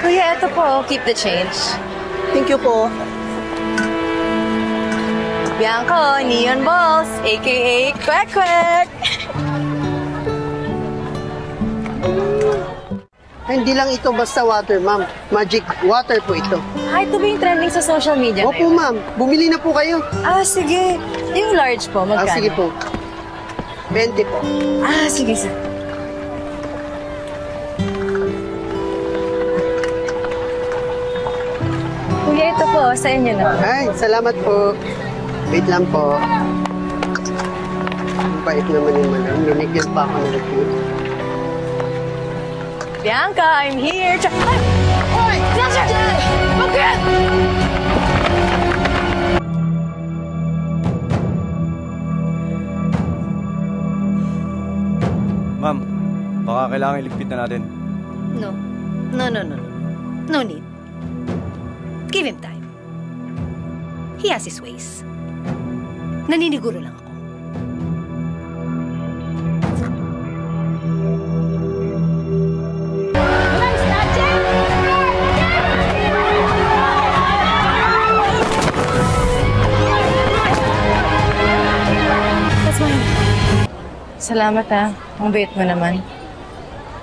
Kuya, ito po. Keep the change. Thank you po. Bianco, Neon Balls, a.k.a. Kwek Kwek. Hindi lang ito basta water, ma'am. Magic water po ito. Ito ba yung trending sa social media Opo, ma'am. Bumili na po kayo. Sige. Yung large po, magkano? Sige po. 20 po. Sige, sige. Kuya, ito po. Sa inyo na. Ay, salamat po. Wait lang po. Ang bait naman yung madam. Binigyan pa ako ng review. Bianca, I'm here. Ay! Sir! Bakit? Ma'am, baka kailangan iligpit na natin. No. No need. Give him time. He has his ways. Naniniguro lang ako. Salamat Ang bait mo naman.